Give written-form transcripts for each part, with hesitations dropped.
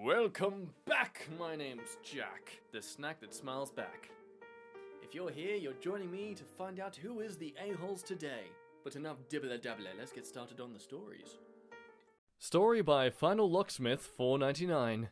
Welcome back! My name's Jack, the snack that smiles back. If you're here, you're joining me to find out who is the a-holes today. But enough dibbler-dabbler, let's get started on the stories. Story by Final Locksmith 4.99.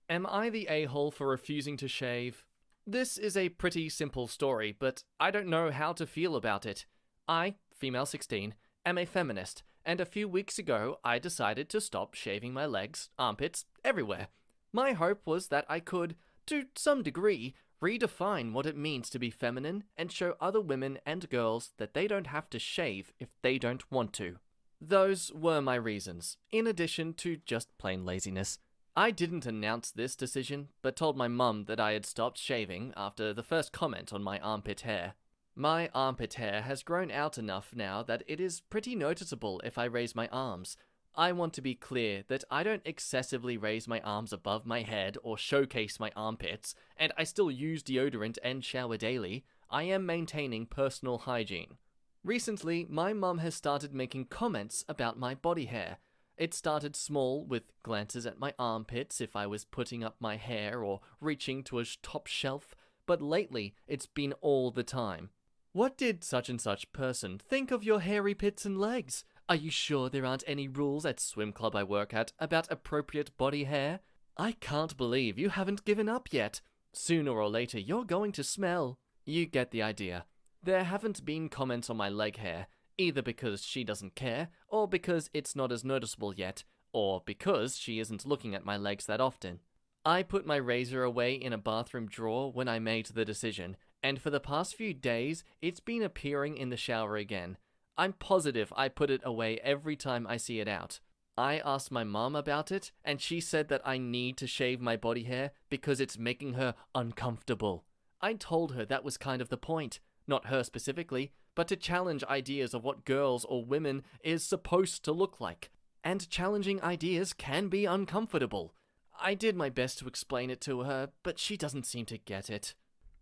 Am I the a-hole for refusing to shave? This is a pretty simple story, but I don't know how to feel about it. I, female 16, am a feminist, and a few weeks ago I decided to stop shaving my legs, armpits, everywhere. My hope was that I could, to some degree, redefine what it means to be feminine and show other women and girls that they don't have to shave if they don't want to. Those were my reasons, in addition to just plain laziness. I didn't announce this decision, but told my mum that I had stopped shaving after the first comment on my armpit hair. My armpit hair has grown out enough now that it is pretty noticeable if I raise my arms. I want to be clear that I don't excessively raise my arms above my head or showcase my armpits, and I still use deodorant and shower daily. I am maintaining personal hygiene. Recently, my mum has started making comments about my body hair. It started small, with glances at my armpits if I was putting up my hair or reaching to a top shelf, but lately it's been all the time. What did such and such person think of your hairy pits and legs? Are you sure there aren't any rules at swim club I work at about appropriate body hair? I can't believe you haven't given up yet. Sooner or later you're going to smell. You get the idea. There haven't been comments on my leg hair, either because she doesn't care, or because it's not as noticeable yet, or because she isn't looking at my legs that often. I put my razor away in a bathroom drawer when I made the decision, and for the past few days, it's been appearing in the shower again. I'm positive I put it away every time I see it out. I asked my mom about it, and she said that I need to shave my body hair because it's making her uncomfortable. I told her that was kind of the point, not her specifically, but to challenge ideas of what girls or women is supposed to look like. And challenging ideas can be uncomfortable. I did my best to explain it to her, but she doesn't seem to get it.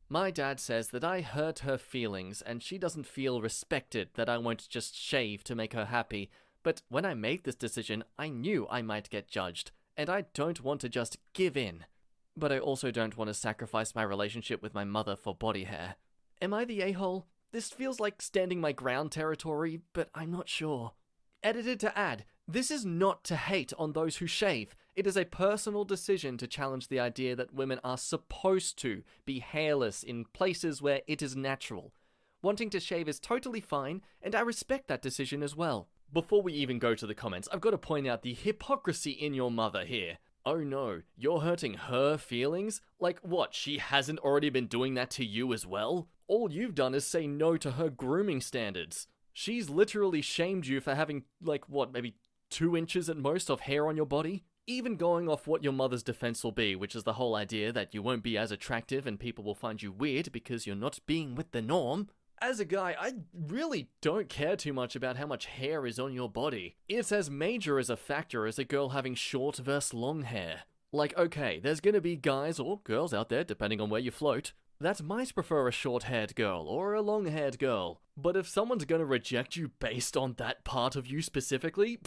My dad says that I hurt her feelings and she doesn't feel respected that I won't just shave to make her happy, but when I made this decision, I knew I might get judged, and I don't want to just give in. But I also don't want to sacrifice my relationship with my mother for body hair. Am I the a-hole? This feels like standing my ground territory, but I'm not sure. Edited to add, this is not to hate on those who shave. It is a personal decision to challenge the idea that women are supposed to be hairless in places where it is natural. Wanting to shave is totally fine, and I respect that decision as well. Before we even go to the comments, I've got to point out the hypocrisy in your mother here. Oh no, you're hurting her feelings? Like what, she hasn't already been doing that to you as well? All you've done is say no to her grooming standards. She's literally shamed you for having, maybe 2 inches at most of hair on your body? Even going off what your mother's defense will be, which is the whole idea that you won't be as attractive and people will find you weird because you're not being with the norm. As a guy, I really don't care too much about how much hair is on your body. It's as major as a factor as a girl having short versus long hair. Like, okay, there's gonna be guys or girls out there, depending on where you float, that might prefer a short-haired girl or a long-haired girl. But if someone's gonna reject you based on that part of you specifically,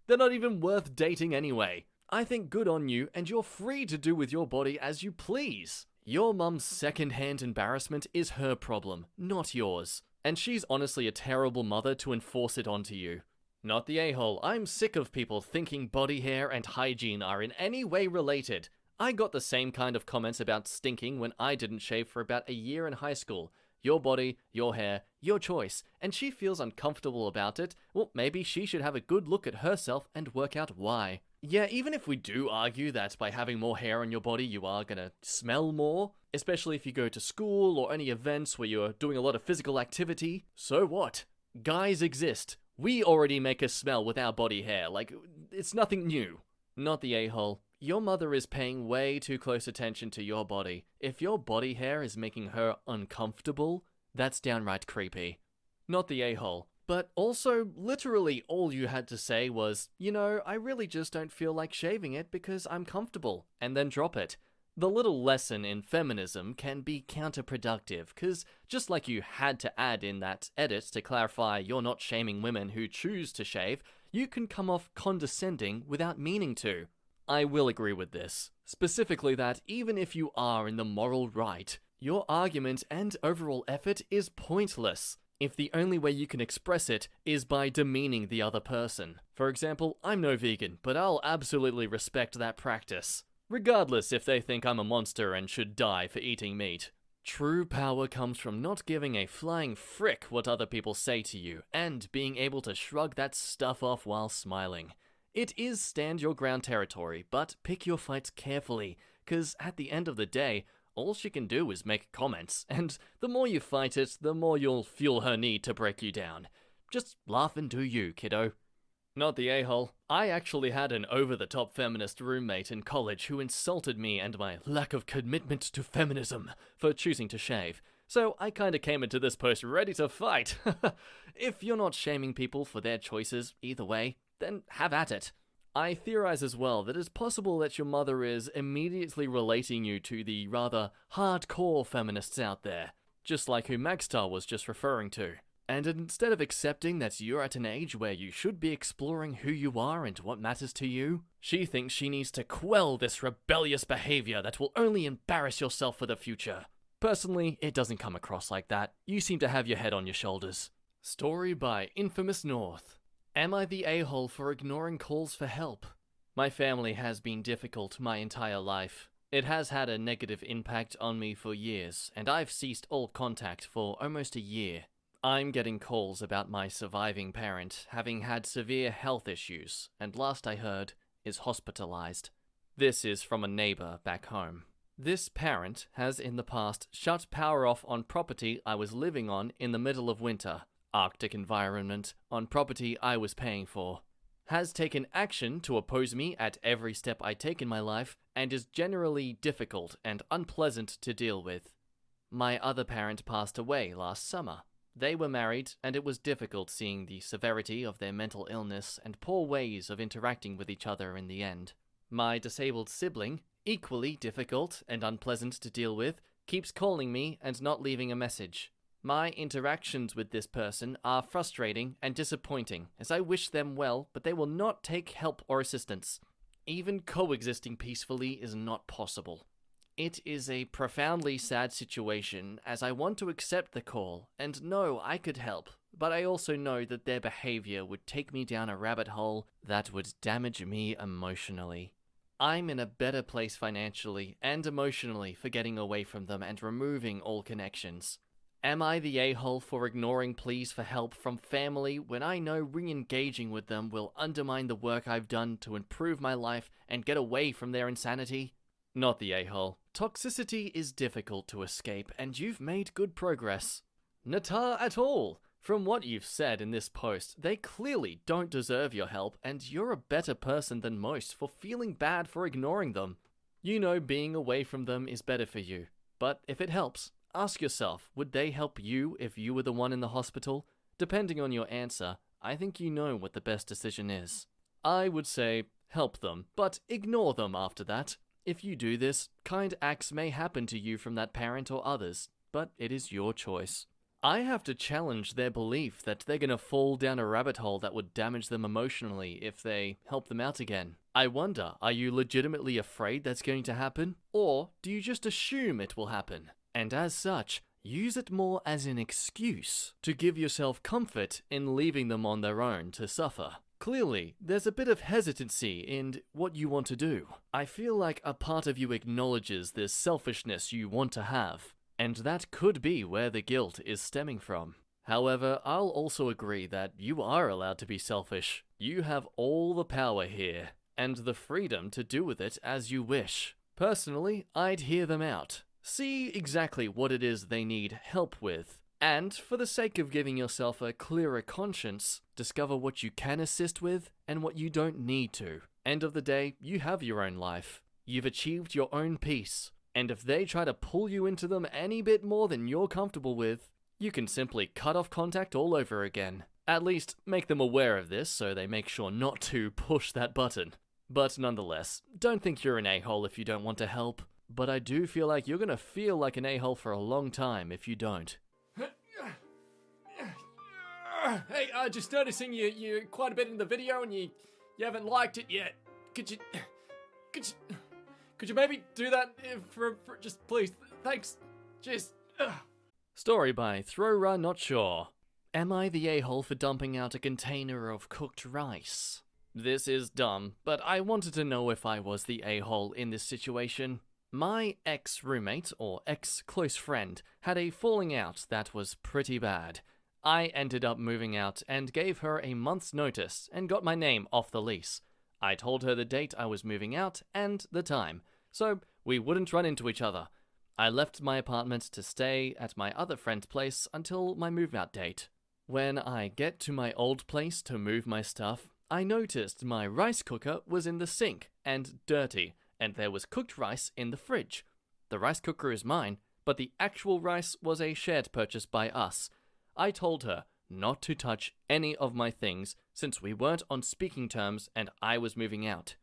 they're not even worth dating anyway. I think good on you, and you're free to do with your body as you please. Your mum's second-hand embarrassment is her problem, not yours. And she's honestly a terrible mother to enforce it onto you. Not the a-hole. I'm sick of people thinking body hair and hygiene are in any way related. I got the same kind of comments about stinking when I didn't shave for about a year in high school. Your body, your hair, your choice, and she feels uncomfortable about it. Well, maybe she should have a good look at herself and work out why. Yeah, even if we do argue that by having more hair on your body you are gonna smell more, especially if you go to school or any events where you're doing a lot of physical activity, so what? Guys exist. We already make a smell with our body hair, it's nothing new. Not the a-hole. Your mother is paying way too close attention to your body. If your body hair is making her uncomfortable, that's downright creepy. Not the a-hole. But also, literally all you had to say was, I really just don't feel like shaving it because I'm comfortable, and then drop it. The little lesson in feminism can be counterproductive, because just like you had to add in that edit to clarify you're not shaming women who choose to shave, you can come off condescending without meaning to. I will agree with this. Specifically that even if you are in the moral right, your argument and overall effort is pointless if the only way you can express it is by demeaning the other person. For example, I'm no vegan, but I'll absolutely respect that practice, regardless if they think I'm a monster and should die for eating meat. True power comes from not giving a flying frick what other people say to you, and being able to shrug that stuff off while smiling. It is stand your ground territory, but pick your fights carefully, cause at the end of the day, all she can do is make comments, and the more you fight it, the more you'll fuel her need to break you down. Just laugh and do you, kiddo. Not the a-hole. I actually had an over-the-top feminist roommate in college who insulted me and my lack of commitment to feminism for choosing to shave. So I kinda came into this post ready to fight. If you're not shaming people for their choices either way, then have at it. I theorize as well that it's possible that your mother is immediately relating you to the rather hardcore feminists out there, just like who Magstar was just referring to. And instead of accepting that you're at an age where you should be exploring who you are and what matters to you, she thinks she needs to quell this rebellious behavior that will only embarrass yourself for the future. Personally, it doesn't come across like that. You seem to have your head on your shoulders. Story by Infamous North. Am I the a-hole for ignoring calls for help? My family has been difficult my entire life. It has had a negative impact on me for years, and I've ceased all contact for almost a year. I'm getting calls about my surviving parent having had severe health issues, and last I heard, is hospitalized. This is from a neighbor back home. This parent has in the past shut power off on property I was living on in the middle of winter, Arctic environment on property I was paying for, has taken action to oppose me at every step I take in my life, and is generally difficult and unpleasant to deal with. My other parent passed away last summer. They were married, and it was difficult seeing the severity of their mental illness and poor ways of interacting with each other in the end. My disabled sibling, equally difficult and unpleasant to deal with, keeps calling me and not leaving a message. My interactions with this person are frustrating and disappointing, as I wish them well, but they will not take help or assistance. Even coexisting peacefully is not possible. It is a profoundly sad situation, as I want to accept the call, and know I could help, but I also know that their behavior would take me down a rabbit hole that would damage me emotionally. I'm in a better place financially and emotionally for getting away from them and removing all connections. Am I the a-hole for ignoring pleas for help from family when I know re-engaging with them will undermine the work I've done to improve my life and get away from their insanity? Not the a-hole. Toxicity is difficult to escape, and you've made good progress. Nata at all. From what you've said in this post, they clearly don't deserve your help, and you're a better person than most for feeling bad for ignoring them. You know being away from them is better for you, but if it helps, ask yourself, would they help you if you were the one in the hospital? Depending on your answer, I think you know what the best decision is. I would say, help them, but ignore them after that. If you do this, kind acts may happen to you from that parent or others, but it is your choice. I have to challenge their belief that they're gonna fall down a rabbit hole that would damage them emotionally if they help them out again. I wonder, are you legitimately afraid that's going to happen? Or do you just assume it will happen? And as such, use it more as an excuse to give yourself comfort in leaving them on their own to suffer. Clearly, there's a bit of hesitancy in what you want to do. I feel like a part of you acknowledges this selfishness you want to have, and that could be where the guilt is stemming from. However, I'll also agree that you are allowed to be selfish. You have all the power here, and the freedom to do with it as you wish. Personally, I'd hear them out. See exactly what it is they need help with. And, for the sake of giving yourself a clearer conscience, discover what you can assist with and what you don't need to. End of the day, you have your own life. You've achieved your own peace. And if they try to pull you into them any bit more than you're comfortable with, you can simply cut off contact all over again. At least, make them aware of this so they make sure not to push that button. But nonetheless, don't think you're an a-hole if you don't want to help. But I do feel like you're gonna feel like an a-hole for a long time if you don't. Hey, just noticing you're quite a bit in the video and you haven't liked it yet. Could you maybe do that for just please? Thanks. Cheers. Ugh. Story by Thrower Not Sure. Am I the a-hole for dumping out a container of cooked rice? This is dumb, but I wanted to know if I was the a-hole in this situation. My ex-roommate, or ex-close friend, had a falling out that was pretty bad. I ended up moving out and gave her a month's notice and got my name off the lease. I told her the date I was moving out and the time, so we wouldn't run into each other. I left my apartment to stay at my other friend's place until my move-out date. When I get to my old place to move my stuff, I noticed my rice cooker was in the sink and dirty, and there was cooked rice in the fridge. The rice cooker is mine, but the actual rice was a shared purchase by us. I told her not to touch any of my things since we weren't on speaking terms and I was moving out.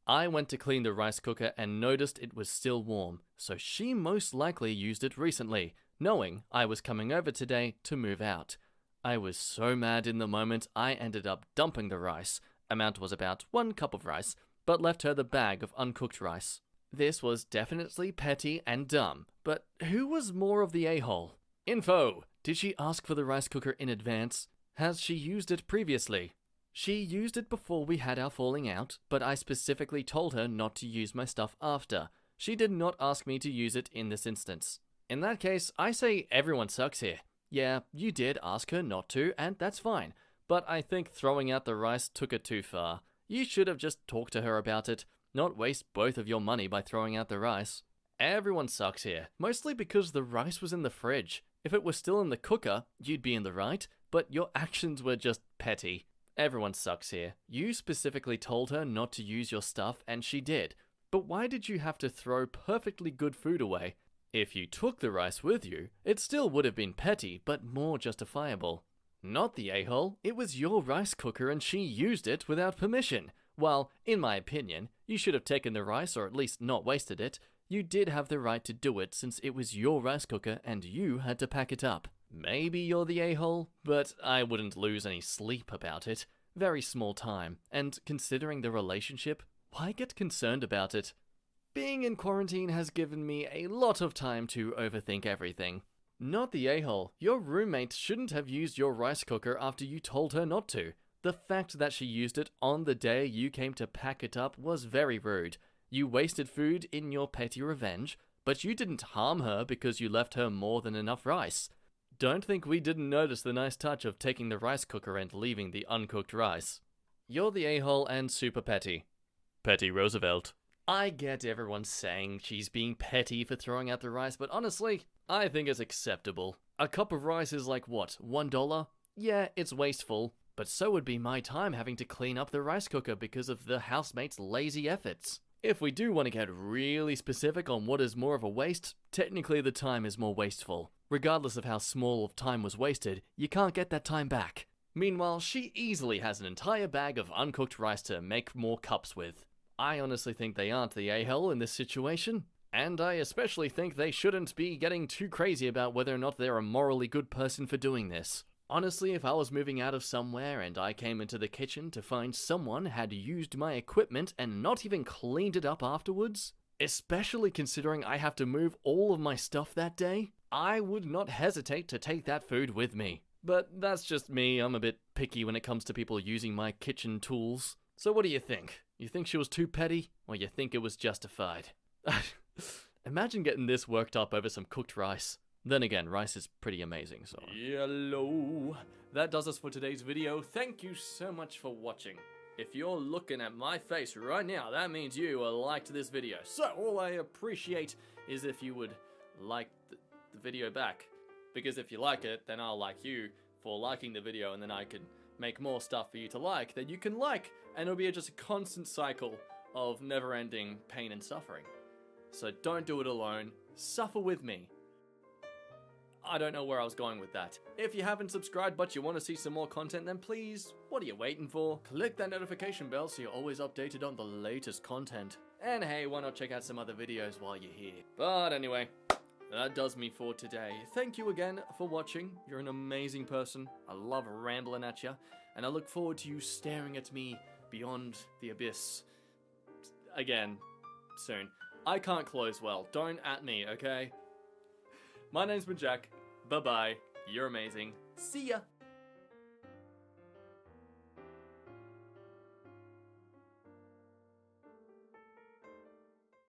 I went to clean the rice cooker and noticed it was still warm, so she most likely used it recently, knowing I was coming over today to move out. I was so mad in the moment I ended up dumping the rice. Amount was about 1 cup of rice, but left her the bag of uncooked rice. This was definitely petty and dumb, but who was more of the a-hole? Info! Did she ask for the rice cooker in advance? Has she used it previously? She used it before we had our falling out, but I specifically told her not to use my stuff after. She did not ask me to use it in this instance. In that case, I say everyone sucks here. Yeah, you did ask her not to, and that's fine. But I think throwing out the rice took it too far. You should have just talked to her about it, not waste both of your money by throwing out the rice. Everyone sucks here, mostly because the rice was in the fridge. If it was still in the cooker, you'd be in the right, but your actions were just petty. Everyone sucks here. You specifically told her not to use your stuff, and she did. But why did you have to throw perfectly good food away? If you took the rice with you, it still would have been petty, but more justifiable. Not the a-hole, it was your rice cooker and she used it without permission. While, in my opinion, you should have taken the rice or at least not wasted it, you did have the right to do it since it was your rice cooker and you had to pack it up. Maybe you're the a-hole, but I wouldn't lose any sleep about it. Very small time, and considering the relationship, why get concerned about it? Being in quarantine has given me a lot of time to overthink everything. Not the a-hole. Your roommate shouldn't have used your rice cooker after you told her not to. The fact that she used it on the day you came to pack it up was very rude. You wasted food in your petty revenge, but you didn't harm her because you left her more than enough rice. Don't think we didn't notice the nice touch of taking the rice cooker and leaving the uncooked rice. You're the a-hole and super petty. Petty Roosevelt. I get everyone saying she's being petty for throwing out the rice, but honestly, I think it's acceptable. A cup of rice is like what, $1? Yeah, it's wasteful, but so would be my time having to clean up the rice cooker because of the housemate's lazy efforts. If we do want to get really specific on what is more of a waste, technically the time is more wasteful. Regardless of how small of time was wasted, you can't get that time back. Meanwhile, she easily has an entire bag of uncooked rice to make more cups with. I honestly think they aren't the a-hole in this situation, and I especially think they shouldn't be getting too crazy about whether or not they're a morally good person for doing this. Honestly, if I was moving out of somewhere and I came into the kitchen to find someone had used my equipment and not even cleaned it up afterwards, especially considering I have to move all of my stuff that day, I would not hesitate to take that food with me. But that's just me, I'm a bit picky when it comes to people using my kitchen tools. So what do you think? You think she was too petty, or you think it was justified? Imagine getting this worked up over some cooked rice. Then again, rice is pretty amazing, so... Hello. That does us for today's video. Thank you so much for watching. If you're looking at my face right now, that means you liked this video. So all I appreciate is if you would like the video back. Because if you like it, then I'll like you for liking the video, and then I can make more stuff for you to like that you can like, and it'll be just a constant cycle of never-ending pain and suffering. So don't do it alone. Suffer with me. I don't know where I was going with that. If you haven't subscribed but you want to see some more content, then please, what are you waiting for? Click that notification bell so you're always updated on the latest content. And hey, why not check out some other videos while you're here? But anyway, that does me for today. Thank you again for watching. You're an amazing person. I love rambling at you, and I look forward to you staring at me beyond the abyss. Again, soon. I can't close well. Don't at me, okay? My name's been Jack. Bye-bye. You're amazing. See ya!